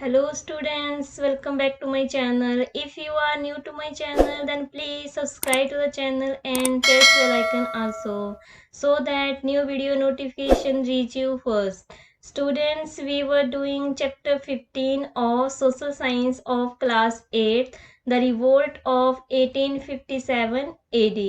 Hello students, welcome back to my channel. If you are new to my channel, then please subscribe to the channel and press the bell icon also so that new video notification reach you first. Students, we were doing chapter 15 of social science of class 8, the revolt of 1857 AD.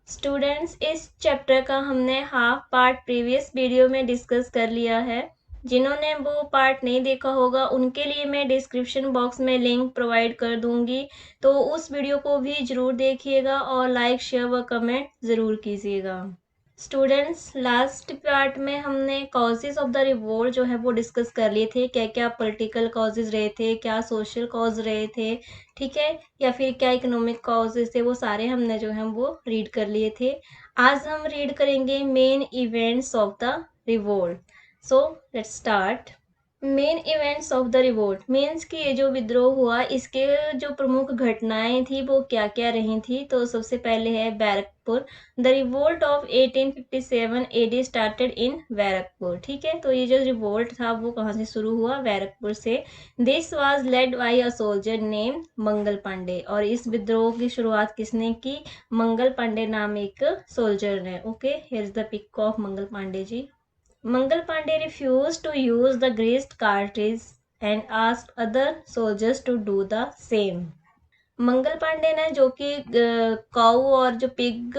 Students इस chapter का हमने half part previous video में discuss कर लिया है। जिन्होंने वो part नहीं देखा होगा उनके लिए मैं डिस्क्रिप्शन बॉक्स में लिंक प्रोवाइड कर दूंगी, तो उस वीडियो को भी जरूर देखिएगा और लाइक शेयर व कमेंट ज़रूर कीजिएगा। स्टूडेंट्स, लास्ट पार्ट में हमने कॉजेज ऑफ द रिवोल्ट जो है वो डिस्कस कर लिए थे। क्या क्या पॉलिटिकल कॉजेज रहे थे, क्या सोशल कॉज रहे थे, ठीक है, या फिर क्या इकोनॉमिक कॉजेज थे, वो सारे हमने जो है वो रीड कर लिए थे। आज हम रीड करेंगे main events of the revolt. So let's start. Main events of the revolt means कि ये जो विद्रोह हुआ इसके जो प्रमुख घटनाएं थी वो क्या क्या रही थी। तो सबसे पहले है Barrackpore. The revolt of 1857 AD started in Barrackpore. ठीक है, तो ये जो रिवोल्ट था वो कहाँ से शुरू हुआ? बैरकपुर से। This was led by a soldier name Mangal Pandey. और इस विद्रोह की शुरुआत किसने की? मंगल पांडे नाम एक सोल्जर ने। Okay, here is the pick of Mangal Pandey ji. Mangal Pandey refused to use the greased cartridge and asked other soldiers to do the same. Mangal Pandey ने जो कि काऊ और जो पिग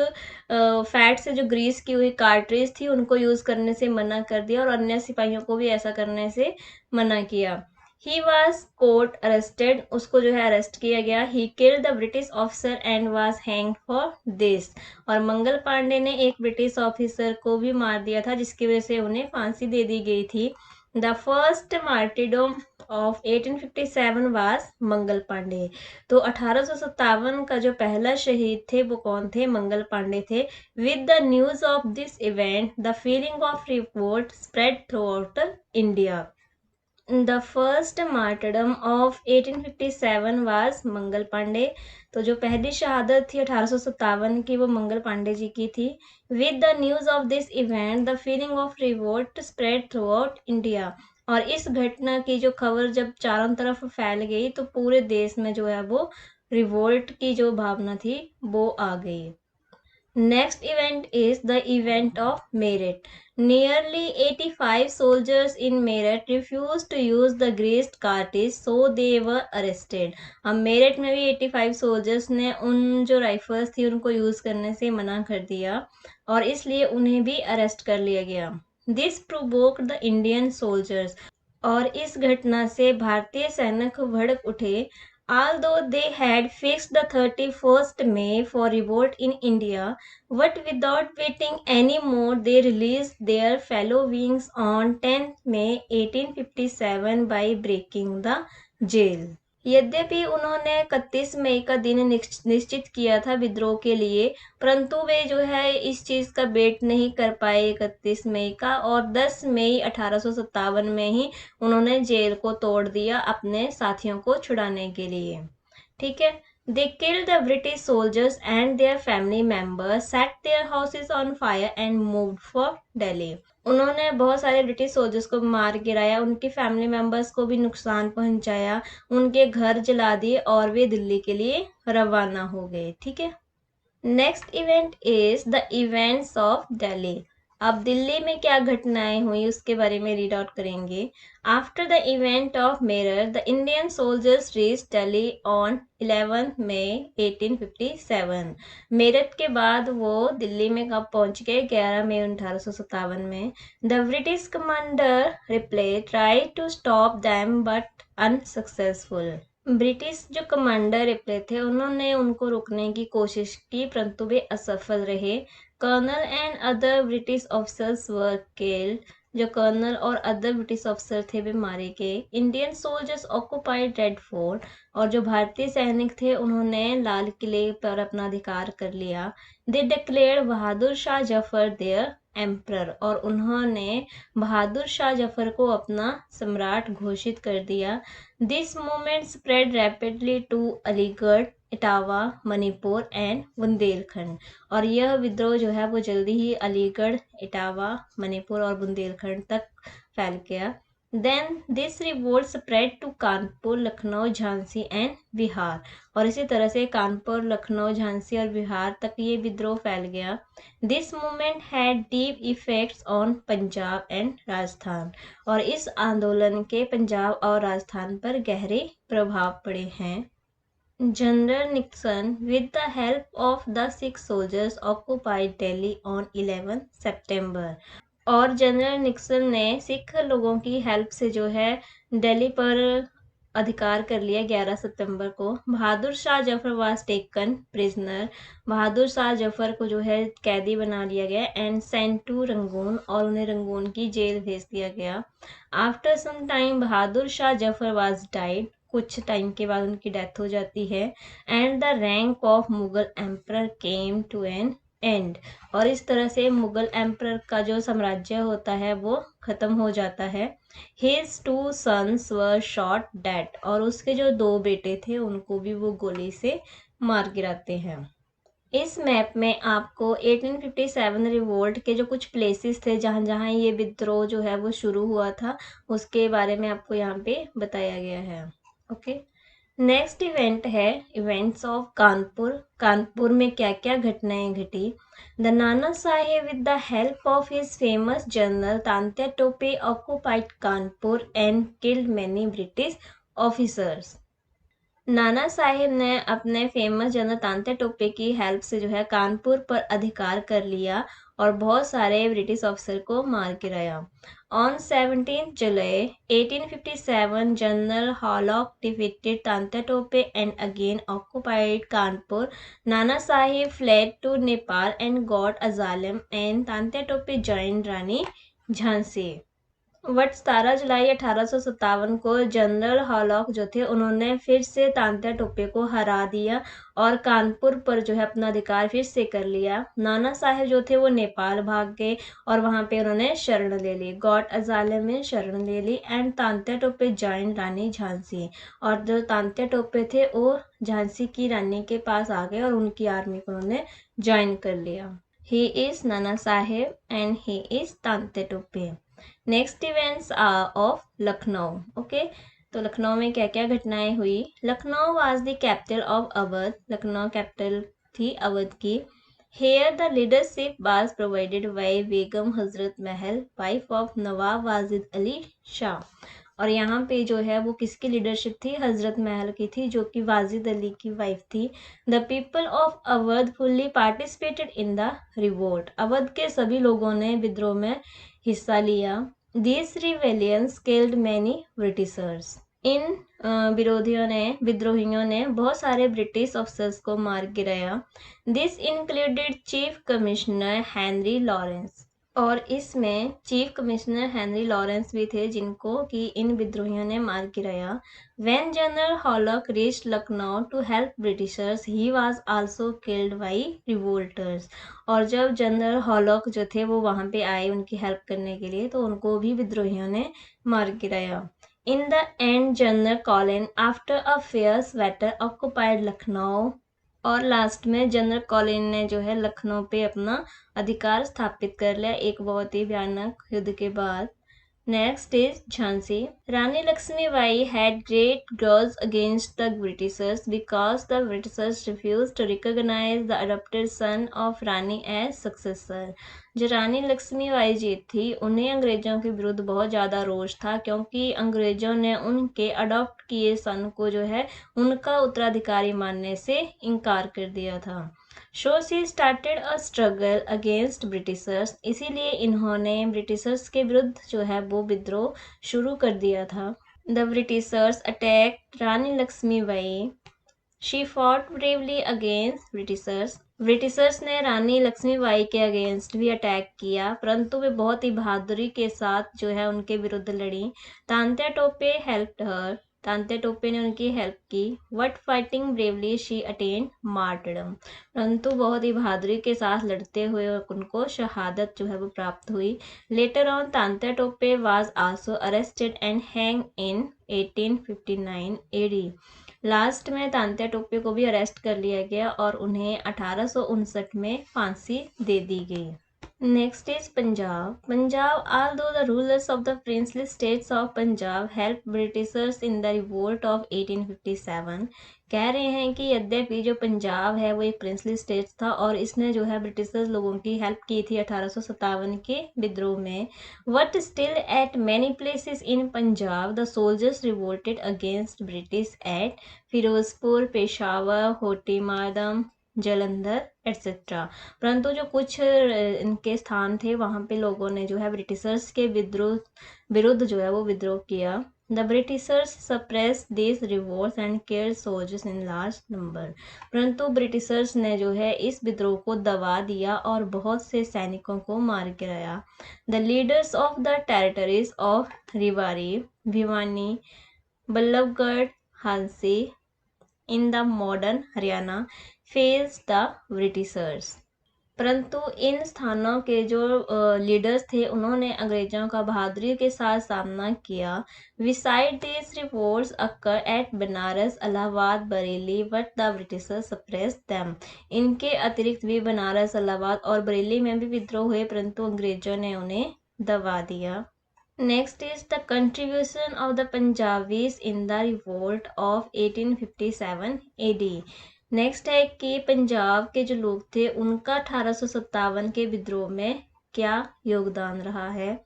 फैट से जो ग्रीस की हुई कार्ट्रिज थी उनको यूज करने से मना कर दिया और अन्य सिपाहियों को भी ऐसा करने से मना किया। ही वॉज कोर्ट अरेस्टेड, उसको जो है अरेस्ट किया गया। He killed the British officer and was hanged for this. और मंगल पांडे ने एक ब्रिटिश ऑफिसर को भी मार दिया था जिसकी वजह से उन्हें फांसी दे दी गई थी। The first मार्टिडोम of 1857 was Mangal Pandey. तो 1857 का जो पहला शहीद थे वो कौन थे? मंगल पांडे थे। With the news of this event the feeling of revolt spread throughout India. The first martyrdom of 1857 was Mangal Pandey. तो जो पहली शहादत थी 1857 की वो मंगल पांडे जी की थी। With the news of this event the feeling of revolt spread throughout India. और इस घटना की जो खबर जब चारों तरफ फैल गई तो पूरे देश में जो है वो रिवोल्ट की जो भावना थी वो आ गई। Next event is the event of Meerut. Nearly 85 soldiers in Meerut refused to use the greased cartridge, so they were arrested. अब मेरठ में भी 85 सोल्जर्स ने उन जो राइफल्स थी उनको यूज करने से मना कर दिया और इसलिए उन्हें भी अरेस्ट कर लिया गया। This provoked the Indian soldiers. और इस घटना से भारतीय सैनिक भड़क उठे। Although they had fixed the 31st May for revolt in India, but without waiting any more, they released their fellow beings on 10th May 1857 by breaking the jail. यद्यपि उन्होंने 31 मई का दिन निश्चित किया था विद्रोह के लिए, परंतु वे जो है इस चीज का वेट नहीं कर पाए 31 मई का और 10 मई 1857 में ही उन्होंने जेल को तोड़ दिया अपने साथियों को छुड़ाने के लिए। ठीक है, they killed the British soldiers and their family members, set their houses on fire and moved for Delhi. उन्होंने बहुत सारे ब्रिटिश सोल्जर्स को मार गिराया, उनके फैमिली मेंबर्स को भी नुकसान पहुंचाया, उनके घर जला दिए और वे दिल्ली के लिए रवाना हो गए। ठीक है, next event is the events of Delhi. अब दिल्ली में क्या घटनाएं हुई उसके बारे में रीड आउट करेंगे। After the event of Meerut the Indian soldiers reach Delhi on 11 मई 1857। मेरठ के बाद वो दिल्ली में कब पहुंच गए? 11 मई 1857 में। The British commander Ripley try to stop them but unsuccessful. British जो कमांडर रिप्ले थे उन्होंने उनको रोकने की कोशिश की परंतु वे असफल रहे। Colonel and other British officers were killed. जो कर्नल और अदर ब्रिटिश ऑफिसर थे वे मारे गए। Indian soldiers occupied Red Fort. और जो भारतीय सैनिक थे उन्होंने लाल किले पर अपना अधिकार कर लिया। They declared Bahadur Shah Zafar their emperor. और उन्होंने बहादुर शाह जफर को अपना सम्राट घोषित कर दिया। This movement spread rapidly to Aligarh, Etawah, Manipur and Bundelkhand. और यह विद्रोह जो है वो जल्दी ही अलीगढ़, इटावा, मणिपुर और बुंदेलखंड तक फैल गया। Then this revolt spread to Kanpur, Lucknow, Jhansi and Bihar, और इसी तरह से कानपुर, लखनऊ, झांसी और बिहार तक ये विद्रोह फैल गया। This movement had deep effects on Punjab and Rajasthan, और इस आंदोलन के पंजाब और राजस्थान पर गहरे प्रभाव पड़े हैं। General Nixon with the help of the Sikh soldiers occupied Delhi on 11 सितंबर, और जनरल निक्सन ने सिख लोगों की हेल्प से जो है दिल्ली पर अधिकार कर लिया 11 सितंबर को। Bahadur Shah Zafar was taken prisoner, Bahadur Shah Zafar को जो है कैदी बना लिया गया एंड सेंट टू रंगून, और उन्हें रंगून की जेल भेज दिया गया। After some time Bahadur Shah Zafar was died, कुछ टाइम के बाद उनकी डेथ हो जाती है। And the rank of Mughal emperor came to an end, और इस तरह से मुगल एम्परर का जो साम्राज्य होता है वो खत्म हो जाता है। His 2 sons were shot dead, और उसके जो 2 बेटे थे उनको भी वो गोली से मार गिराते हैं। इस मैप में आपको 1857 रिवोल्ट के जो कुछ प्लेसेस थे जहाँ जहाँ ये विद्रोह जो है वो शुरू हुआ था उसके बारे में आपको यहाँ पे बताया गया है। ओके, नेक्स्ट इवेंट है इवेंट्स ऑफ कानपुर। कानपुर में क्या क्या घटनाएं घटी। The Nana Saheb with the help of his famous general Tantya Tope occupied Kanpur and killed many British officers. Nana Saheb ने अपने फेमस जनरल तांत्या टोपे की हेल्प से जो है कानपुर पर अधिकार कर लिया और बहुत सारे ब्रिटिश अफसर को मार गिराया। On 17 July 1857 general Havelock defeated Tantya Tope and again occupied Kanpur. Nana Saheb fled to Nepal and got asylum and Tantya Tope joined Rani Jhansi. वट 17 जुलाई 1857 को जनरल हॉलॉक जो थे उन्होंने फिर से तांत्या टोपे को हरा दिया और कानपुर पर जो है अपना अधिकार फिर से कर लिया। नाना साहेब जो थे वो नेपाल भाग गए और वहां पे उन्होंने शरण ले ली, गॉड अजाले में शरण ले ली एंड तांत्या टोपे जॉइन रानी झांसी, और जो तांत्या टोपे थे वो झांसी की रानी के पास आ गए और उनकी आर्मी को उन्होंने ज्वाइन कर लिया। He is Nana Saheb and he is Tantya Tope. Next events of Lucknow. Okay, तो लखनऊ में क्या क्या घटनाएं हुई। Lucknow was the capital of Awadh, Lucknow capital थी अवध की। Here the leadership was provided by Begum Hazrat Mahal, wife of Nawab Wajid Ali Shah, और यहाँ पे जो है वो किसकी लीडरशिप थी, हजरत महल की थी जो कि वाजिद अली की वाइफ थी। The people of Awadh fully participated in the revolt, Awadh के सभी लोगों ने विद्रोह में हिस्सा लिया। These rebellions killed many Britishers, इन विद्रोहियों ने बहुत सारे ब्रिटिश अफसर्स को मार गिराया। This included chief commissioner Henry Lawrence, और इसमें चीफ कमिश्नर हेनरी लॉरेंस भी थे जिनको कि इन विद्रोहियों ने मार गिराया। When General Halleck reached Lucknow to help Britishers, he was also killed by revolters, और जब जनरल हॉलॉक जो थे वो वहां पे आए उनकी हेल्प करने के लिए तो उनको भी विद्रोहियों ने मार गिराया। In the end General Colin after a fierce battle occupied Lucknow, और लास्ट में जनरल कॉलिन ने जो है लखनऊ पे अपना अधिकार स्थापित कर लिया एक बहुत ही भयानक युद्ध के बाद। Next is Jhansi. Rani Lakshmibai had great grudge against the Britishers because the Britishers refuse to recognise the adopted son of Rani as successor. जो रानी लक्ष्मीबाई जी थी उन्हें अंग्रेजों के विरुद्ध बहुत ज़्यादा रोष था क्योंकि अंग्रेजों ने उनके अडॉप्ट किए सन को जो है उनका उत्तराधिकारी मानने से इनकार कर दिया था। So she started a struggle against Britishers, इसीलिए इन्होंने ब्रिटिशर्स के विरुद्ध जो है वो विद्रोह शुरू कर दिया था। The Britishers attack Rani Lakshmibai, she fought bravely against Britishers, Britishers ने रानी लक्ष्मीबाई के अगेंस्ट भी अटैक किया परंतु वे बहुत ही बहादुरी के साथ जो है उनके विरुद्ध लड़ी। तांत्या टोपे हेल्प्ड हर, तांत्या टोपे ने उनकी हेल्प की। What fighting bravely she attain martyrdom, परंतु बहुत ही बहादुरी के साथ लड़ते हुए उनको शहादत जो है वो प्राप्त हुई। Later on Tantya Tope was also arrested and hang in 1859 AD, last में तांत्या टोपे को भी अरेस्ट कर लिया गया और उन्हें 1859 में फांसी दे दी गई। Next is Punjab. Punjab, although the rulers of the princely states of Punjab helped Britishers in the revolt of 1857, कह रहे हैं कि यद्यपि जो पंजाब है वो एक प्रिंसली स्टेट था और इसने जो है ब्रिटिशर्स लोगों की हेल्प की थी 1857 के विद्रोह में, but still at many places in Punjab the soldiers revolted against British at Ferozepur, Peshawar, होटीमादम, जलंधर एटसेट्रा। परंतु जो कुछ इनके स्थान थे वहाँ पे लोगों ने जो है ब्रिटिशर्स के विरुद्ध जो है वो विद्रोह किया। The Britishers suppress this revolts and killed soldiers in large number. परंतु ब्रिटिशर्स ने जो है इस विद्रोह को दबा दिया और बहुत से सैनिकों को मार गिराया। The leaders of the territories of Rewari, Bhiwani, Ballabhgarh, Hansi in the modern Haryana face the Britishers. परंतु इन स्थानों के जो लीडर्स थे उन्होंने अंग्रेजों का बहादुरी के साथ सामना किया। Besides this revolts occur at Banaras, Allahabad, Bareilly, but the Britishers suppress them. इनके अतिरिक्त भी बनारस, इलाहाबाद और बरेली में भी विद्रोह हुए परंतु अंग्रेजों ने उन्हें दबा दिया। Next is the contribution of the Punjabis in the revolt of 1857 AD। Next है कि पंजाब के जो लोग थे उनका 1857 के विद्रोह में क्या योगदान रहा है।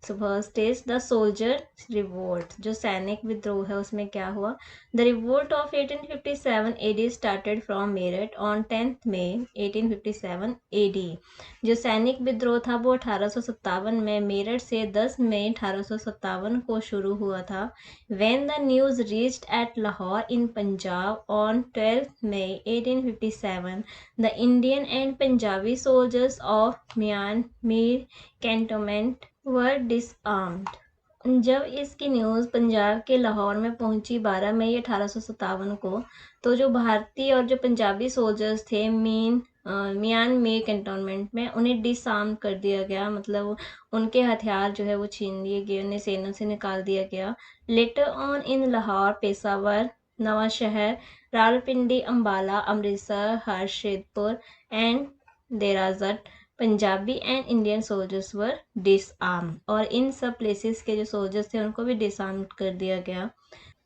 So first is the soldier revolt, जो सैनिक विद्रोह है उसमें क्या हुआ। The revolt of 1857 AD started from Meerut on 10 मई 1857 AD। जो सैनिक विद्रोह था वो 1857 में मेरठ से 10 मई 1857 को शुरू हुआ था। When the news reached at Lahore in Punjab on 12 May 1857, the Indian and Punjabi soldiers of Myanmar cantonment were disarmed। जब इसकी न्यूज़ पंजाब के लाहौर में पहुंची 12 मई 1857 को, तो जो भारतीय और जो पंजाबी सोल्जर्स थे म्यांमार कैंटोनमेंट में, उन्हें डिसआर्म कर दिया गया, मतलब उनके हथियार जो है वो छीन लिए गए, उन्हें सेना से निकाल दिया गया। Later on in Lahore, Peshawar, Nawanshahr, Rawalpindi, Ambala, Amritsar, Harshidpur and Derajat Punjabi and Indian soldiers were disarm. और इन सब प्लेसेस के जो सोल्जर्स थे उनको भी डिसआर्म कर दिया गया।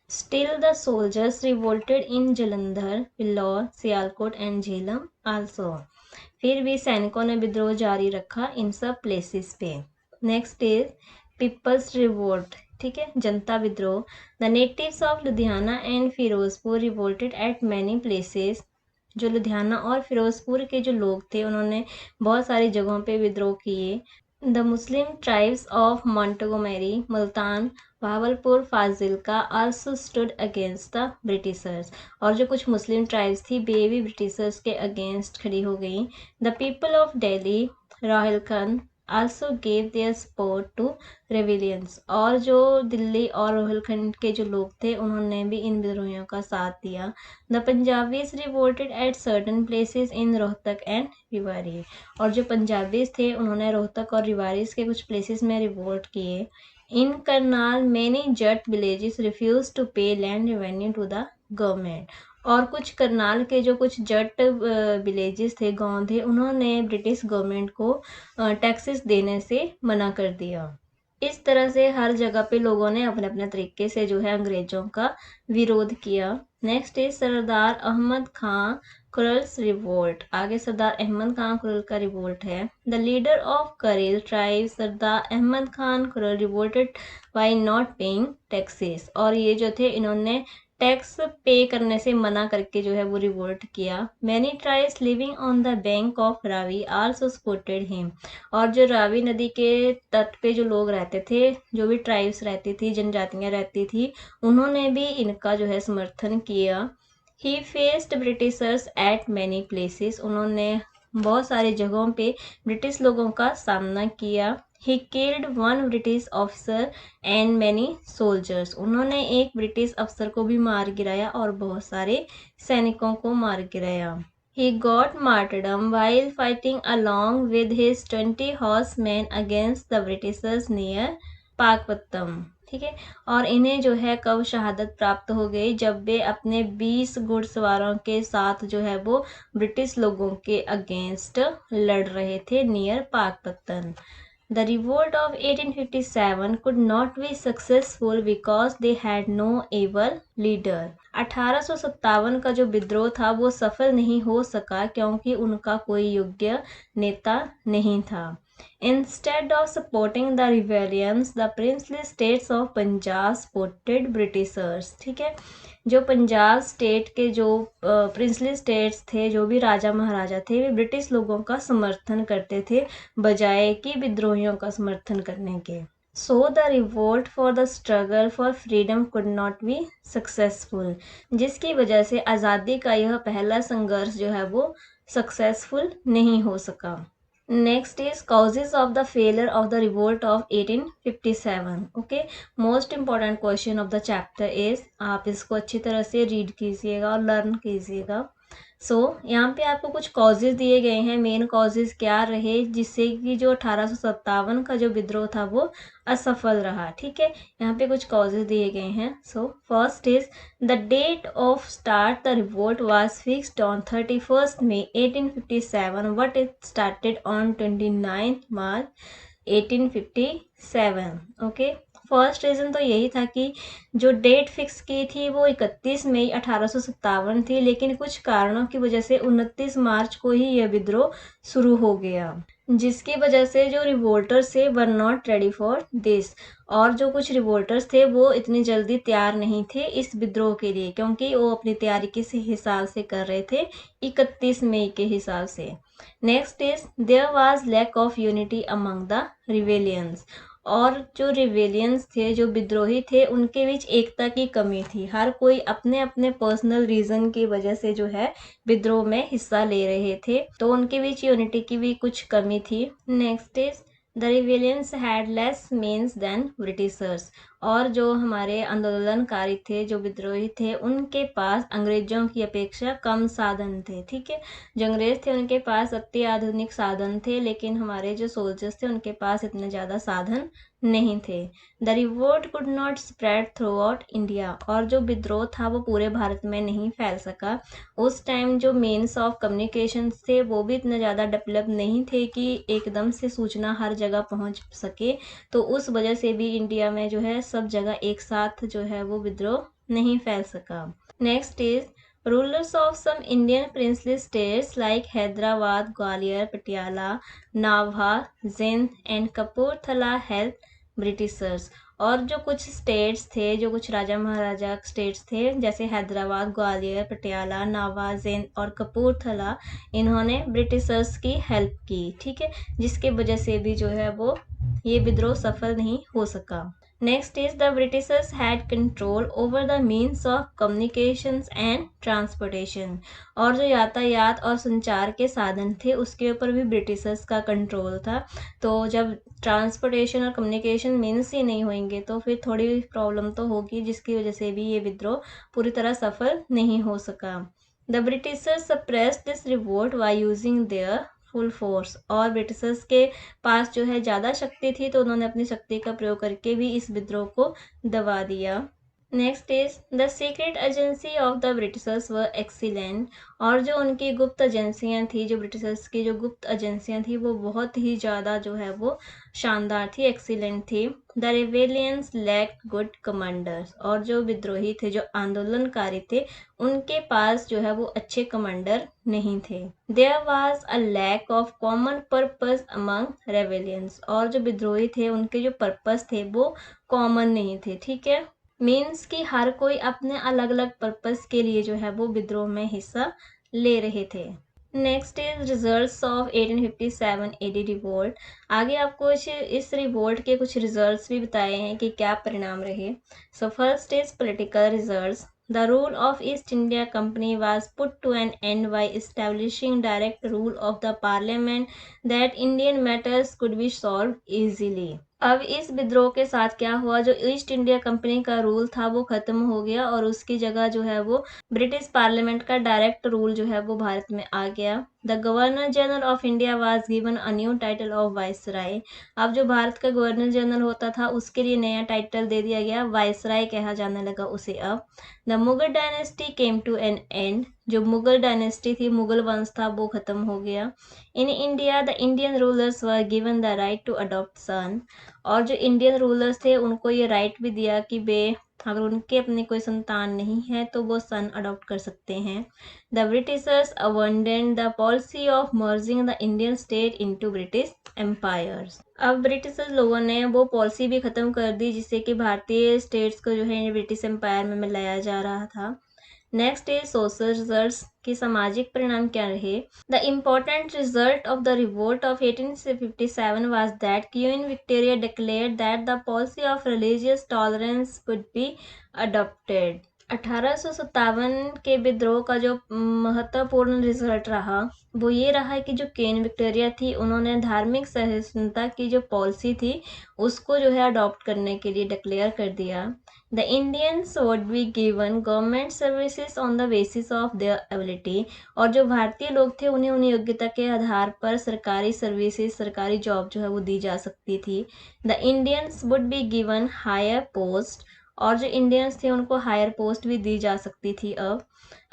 Still the soldiers revolted in Jalandhar, Phillaur, Sialkot and Jhelum also. फिर भी सैनिकों ने विद्रोह जारी रखा इन सब प्लेसेस पे। नेक्स्ट इज पीपल्स रिवोल्ट, ठीक है, जनता विद्रोह। The natives of Ludhiana and Ferozepur revolted at many places. जो लुधियाना और फिरोजपुर के जो लोग थे उन्होंने बहुत सारी जगहों पे विद्रोह किए। The Muslim tribes of Montgomery, Multan, Bahawalpur, Fazilka also stood against the Britishers. और जो कुछ मुस्लिम ट्राइब्स थी वे भी ब्रिटिशर्स के अगेंस्ट खड़ी हो गई। The people of Delhi, Rohilkhand also gave their support to rebellions. और जो दिल्ली और रोहिलखंड के जो लोग थे उन्होंने भी इन विद्रोहियों का साथ दिया। The Punjabis revolted at certain places in Rohtak and Rewari. और जो पंजाबीज थे उन्होंने रोहतक और रिवारीज के कुछ प्लेसेस में रिवोल्ट किए। In Karnal many Jat villages refuse to pay land revenue to the government. और कुछ करनाल के जो कुछ जट विलेजेस थे, गांव थे, उन्होंने ब्रिटिश गवर्नमेंट को टैक्सेस देने से मना कर दिया। इस तरह से हर जगह पे लोगों ने अपने अपने तरीके से जो है अंग्रेजों का विरोध किया। Next is Sardar Ahmad Khan Kharal's revolt. आगे सरदार अहमद खान कुरल का रिवोल्ट है। The leader of Kharal tribe Sardar Ahmad Khan Kharal revolted by not paying taxes. और ये जो थे इन्होंने टैक्स पे करने से मना करके जो है वो रिवोल्ट किया। Many tribes living on the bank of Ravi also supported him. और जो रावी नदी के तट पे जो लोग रहते थे, जो भी ट्राइब्स रहती थी, जनजातियां रहती थी, उन्होंने भी इनका जो है समर्थन किया। ही faced Britishers eight many places. उन्होंने बहुत सारी जगहों पे ब्रिटिश लोगों का सामना किया। He killed one British officer and many soldiers. उन्होंने एक ब्रिटिश अफसर को भी मार गिराया और बहुत सारे सैनिकों को मार गिराया। He got martyrdom while fighting along with his 20 horsemen against the Britishers near पाकपत्तम। ठीक है। और इन्हें जो है कब शहादत प्राप्त हो गई, जब वे अपने 20 घुड़सवारों के साथ जो है वो ब्रिटिश लोगों के अगेंस्ट लड़ रहे थे near पाकपत्तन। The revolt of 1857 could not be successful because they had no able leader. 1857 का जो विद्रोह था वो सफल नहीं हो सका क्योंकि उनका कोई योग्य नेता नहीं था। Instead of supporting the rebellions, the princely states of Punjab supported Britishers. ठीक है, जो पंजाब स्टेट के जो प्रिंसली स्टेट्स थे, जो भी राजा महाराजा थे, वे ब्रिटिश लोगों का समर्थन करते थे बजाय कि विद्रोहियों का समर्थन करने के। So the revolt for the struggle for freedom could not be successful, जिसकी वजह से आज़ादी का यह पहला संघर्ष जो है वो सक्सेसफुल नहीं हो सका। Next is causes of the failure of the revolt of 1857. Okay, most important question of the chapter is, आप इसको अच्छी तरह से रीड कीजिएगा और लर्न कीजिएगा। यहाँ पे आपको कुछ कॉजेज दिए गए हैं, मेन कॉजेज क्या रहे जिससे कि जो 1857 का जो विद्रोह था वो असफल रहा। ठीक है, यहाँ पे कुछ कॉजेज दिए गए हैं। First is the date of start the revolt was fixed on 31 May 1857 but it started on 29 March 1857। Okay, first reason तो यही था कि जो डेट फिक्स की थी वो 31 मई 1857 थी, लेकिन कुछ कारणों की वजह से 29 मार्च को ही यह विद्रोह शुरू हो गया, जिसकी वजह से जो रिवोल्टर्स थे were not ready for this, और जो कुछ रिवोल्टर्स थे वो इतनी जल्दी तैयार नहीं थे इस विद्रोह के लिए, क्योंकि वो अपनी तैयारी किस हिसाब से कर रहे थे, 31 मई के हिसाब से। Next is there was lack of unity among the rebellions, और जो रिवेलियंस थे, जो विद्रोही थे, उनके बीच एकता की कमी थी। हर कोई अपने अपने पर्सनल रीजन की वजह से जो है विद्रोह में हिस्सा ले रहे थे, तो उनके बीच यूनिटी की भी कुछ कमी थी। Next is the rebellions had less means than Britishers, और जो हमारे आंदोलनकारी थे, जो विद्रोही थे, उनके पास अंग्रेजों की अपेक्षा कम साधन थे। ठीक है, जो अंग्रेज थे उनके पास अति आधुनिक साधन थे, लेकिन हमारे जो सोल्जर्स थे उनके पास इतने ज़्यादा साधन नहीं थे। The revolt could not spread throughout India, और जो विद्रोह था वो पूरे भारत में नहीं फैल सका। उस टाइम जो मीन्स ऑफ कम्युनिकेशन थे वो भी इतने ज़्यादा डेवलप नहीं थे कि एकदम से सूचना हर जगह पहुंच सके, तो उस वजह से भी इंडिया में जो है सब जगह एक साथ जो है वो विद्रोह नहीं फैल सका। Next is rulers of some Indian princely states like Hyderabad, Gwalior, Patiala, Nabha, Jind and Kapurthala help Britishers, और जो कुछ स्टेट्स थे, जो कुछ राजा महाराजा स्टेट्स थे, जैसे हैदराबाद, ग्वालियर, पटियाला, नाभा, जिंद और कपूरथला, इन्होंने ब्रिटिशर्स की हेल्प की। ठीक है, जिसके वजह से भी जो है वो ये विद्रोह सफल नहीं हो सका। Next is the Britishers had control over the means of communications and transportation, और जो यातायात और संचार के साधन थे उसके ऊपर भी ब्रिटिशर्स का कंट्रोल था। तो जब ट्रांसपोर्टेशन और कम्युनिकेशन मीन्स ही नहीं होंगे तो फिर थोड़ी प्रॉब्लम तो होगी, जिसकी वजह से भी ये विद्रोह पूरी तरह सफल नहीं हो सका। The Britishers suppressed this revolt by using their full force, और ब्रिटिशर्स के पास जो है ज़्यादा शक्ति थी, तो उन्होंने अपनी शक्ति का प्रयोग करके भी इस विद्रोह को दबा दिया। Next is the secret agency of the Britishers were excellent, और जो उनकी गुप्त एजेंसियां थी, जो ब्रिटिशर्स की जो गुप्त एजेंसियां थी वो बहुत ही ज़्यादा जो है वो शानदार थी, एक्सीलेंट थी। The rebellions lacked good commanders, और जो विद्रोही थे, जो आंदोलनकारी थे, उनके पास जो है वो अच्छे कमांडर नहीं थे। There was a lack of common purpose among rebellions, और जो विद्रोही थे उनके जो पर्पस थे वो कॉमन नहीं थे। ठीक है, मीन्स कि हर कोई अपने अलग अलग पर्पस के लिए जो है वो विद्रोह में हिस्सा ले रहे थे। Next is results of 1857 AD revolt. आगे आपको इस रिवोल्ट के कुछ रिजल्ट्स भी बताए हैं कि क्या परिणाम रहे। First is political results. The rule of East India Company was put to an end by establishing direct rule of the Parliament that Indian matters could be solved easily. अब इस विद्रोह के साथ क्या हुआ, जो ईस्ट इंडिया कंपनी का rule था वो खत्म हो गया और उसकी जगह जो है वो ब्रिटिश पार्लियामेंट का डायरेक्ट रूल जो है वो भारत में आ गया। The governor general of India was given a new title of viceroy. अब जो भारत का गवर्नर जनरल होता था उसके लिए नया टाइटल दे दिया गया, वाइसराय कहा जाने लगा उसे अब। The Mughal dynasty came to an end. जो मुगल डायनेस्टी थी, मुगल वंश था, वो खत्म हो गया। In India the Indian rulers were given the right to adopt son. और जो इंडियन रूलर्स थे उनको ये राइट भी दिया कि वे अगर उनके अपने कोई संतान नहीं है तो वो सन अडॉप्ट कर सकते हैं। The Britishers abandon the policy of merging the Indian state into British empires. अब ब्रिटिशर्स लोगों ने वो पॉलिसी भी खत्म कर दी जिससे कि भारतीय स्टेट्स को जो है ब्रिटिश एम्पायर में मिलाया जा रहा था। नेक्स्ट इज सोशल रिजल्ट्स की सामाजिक परिणाम क्या रहे। The important result of the revolt of 1857 was that Queen Victoria declared that the policy of religious tolerance would be adopted. 1857 के विद्रोह का जो महत्वपूर्ण रिजल्ट रहा वो ये रहा कि जो क्वीन विक्टोरिया थी उन्होंने धार्मिक सहिष्णुता की जो पॉलिसी थी उसको जो है अडॉप्ट करने के लिए डिक्लेयर कर दिया। The Indians would be given government services on the basis of their ability. और जो भारतीय लोग थे उन्हें उन्हें योग्यता के आधार पर सरकारी सर्विसेज, सरकारी जॉब जो है वो दी जा सकती थी। The Indians would be given higher post. और जो इंडियंस थे उनको हायर पोस्ट भी दी जा सकती थी अब।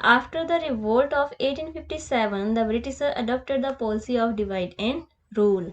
After the revolt of 1857 the Britisher adopted the policy of divide and rule.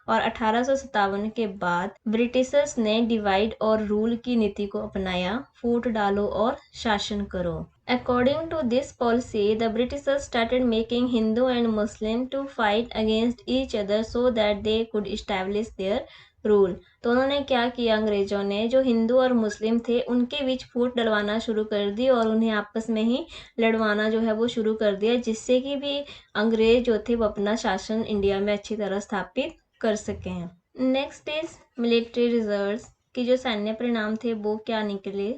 और 1857 के बाद ब्रिटिशर्स ने डिवाइड और रूल की नीति को अपनाया, फूट डालो और शासन करो। According to this policy, the Britishers started making Hindu and Muslim to fight against each other so that they could establish their rule. तो उन्होंने क्या किया, अंग्रेजों ने जो हिंदू और मुस्लिम थे उनके बीच फूट डलवाना शुरू कर दी और उन्हें आपस में ही लड़वाना जो है वो शुरू कर दिया, जिससे कि भी अंग्रेज जो थे वो अपना शासन इंडिया में अच्छी तरह स्थापित कर सकें। नेक्स्ट इज मिलिट्री रिजल्ट्स की जो सैन्य परिणाम थे वो क्या निकले।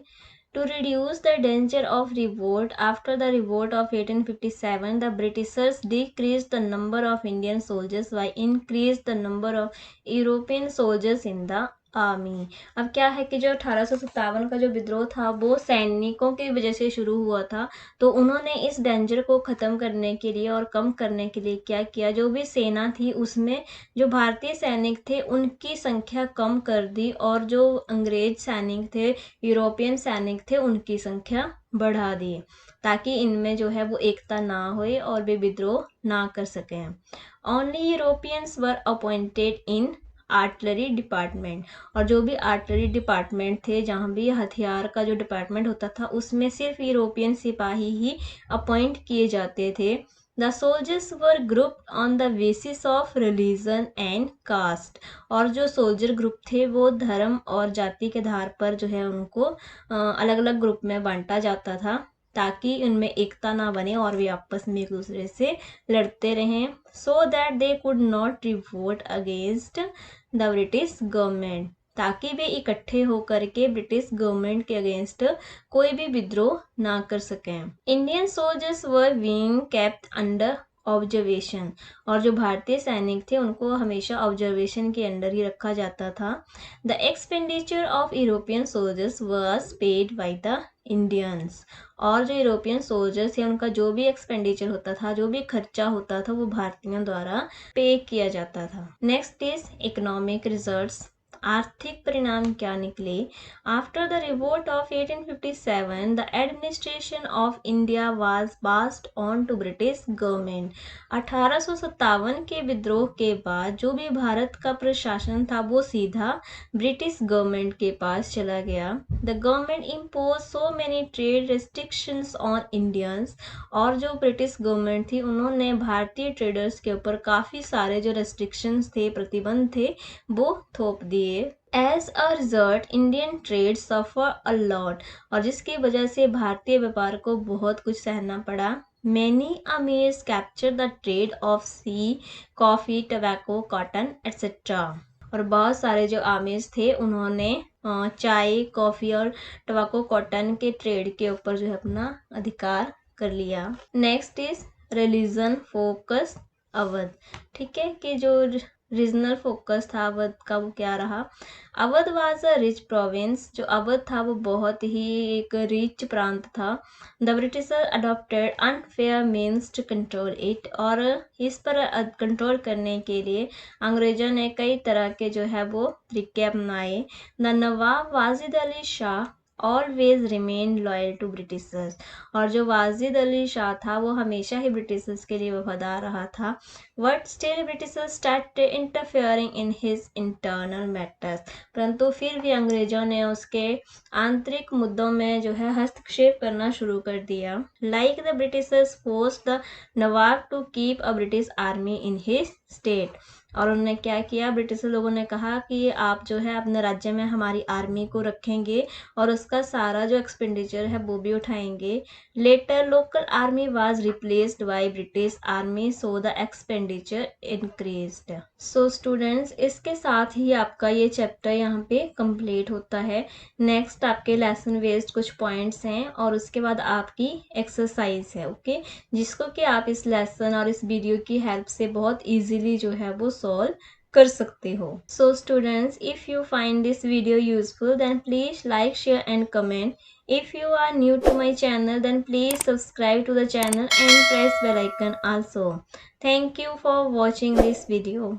To reduce the danger of revolt, after the revolt of 1857, the Britishers decreased the number of Indian soldiers while increased the number of European soldiers in the army. अब क्या है कि जो 1857 का जो विद्रोह था वो सैनिकों की वजह से शुरू हुआ था, तो उन्होंने इस डेंजर को ख़त्म करने के लिए और कम करने के लिए क्या किया, जो भी सेना थी उसमें जो भारतीय सैनिक थे उनकी संख्या कम कर दी और जो अंग्रेज सैनिक थे, यूरोपियन सैनिक थे, उनकी संख्या बढ़ा दी ताकि इनमें जो है वो एकता ना होए और वे विद्रोह ना कर सकें। Only Europeans were appointed in artillery department. और जो भी आर्टिलरी डिपार्टमेंट थे, जहाँ भी हथियार का जो डिपार्टमेंट होता था उसमें सिर्फ यूरोपियन सिपाही ही अपॉइंट किए जाते थे। The soldiers were group on the basis of religion and caste. और जो सोल्जर ग्रुप थे वो धर्म और जाति के आधार पर जो है उनको अलग अलग ग्रुप में बांटा जाता था ताकि उनमें एकता ना बने और वे आपस में एक दूसरे से लड़ते रहें, so that they could not revolt against the British government, ताकि वे इकट्ठे होकर के ब्रिटिश गवर्नमेंट के अगेंस्ट कोई भी विद्रोह ना कर सकें। Indian soldiers were being kept under observation. और जो भारतीय सैनिक थे उनको हमेशा ऑब्जर्वेशन के अंडर ही रखा जाता था। The expenditure of European soldiers was paid by the Indians. और जो यूरोपियन सोल्जर्स थे उनका जो भी एक्सपेंडिचर होता था, जो भी खर्चा होता था, वो भारतीयों द्वारा पे किया जाता था। Next is economic results. आर्थिक परिणाम क्या निकले। After the revolt of 1857 the administration of India was passed on to British government. 1857 के विद्रोह के बाद जो भी भारत का प्रशासन था वो सीधा ब्रिटिश गवर्नमेंट के पास चला गया। The government impose so many trade restrictions on Indians. और जो ब्रिटिश गवर्नमेंट थी उन्होंने भारतीय ट्रेडर्स के ऊपर काफ़ी सारे जो रेस्ट्रिक्शंस थे, प्रतिबंध थे, वो थोप दिए। As a result Indian trade suffer a lot. और जिसकी वजह से भारतीय व्यापार को बहुत कुछ सहना पड़ा। Many emirs captured the trade of sea, coffee, tobacco, cotton etcetera. और बहुत सारे जो आमिर्स थे उन्होंने चाय, कॉफ़ी और टबैको, कॉटन के ट्रेड के ऊपर जो है अपना अधिकार कर लिया। Next is religion focus Awadh. ठीक है कि जो रीजनल फोकस था अवध का वो क्या रहा। Awadh was a rich province, जो अवध था वो बहुत ही एक रिच प्रांत था। The Britisher adopted unfair means to control it, और इस पर कंट्रोल करने के लिए अंग्रेजों ने कई तरह के जो है वो तरीके अपनाए। The Nawab Wajid Ali Shah always remain loyal to Britishers, और जो वाजिद अली शाह था वो हमेशा ही ब्रिटिशर्स के लिए वफादार रहा था। But still Britishers started interfering in his internal matters, परंतु फिर भी अंग्रेजों ने उसके आंतरिक मुद्दों में जो है हस्तक्षेप करना शुरू कर दिया। Like the Britishers force the nawab to keep a British army in his state, और उन्होंने क्या किया, ब्रिटिश लोगों ने कहा कि आप जो है अपने राज्य में हमारी आर्मी को रखेंगे और उसका सारा जो एक्सपेंडिचर है वो भी उठाएंगे। Later local army was replaced by British army, so the expenditure increased. So students, इसके साथ ही आपका ये चैप्टर यहाँ पे कंप्लीट होता है। नेक्स्ट आपके लेसन वेस्ड कुछ पॉइंट्स हैं और उसके बाद आपकी एक्सरसाइज है, ओके, जिसको कि आप इस लेसन और इस वीडियो की हेल्प से बहुत इजीली जो है वो सॉल्व कर सकते हो। So students, if you find this video useful then please like, share and comment. If you are new to my channel then please subscribe to the channel and press bell icon also. Thank you for watching this video.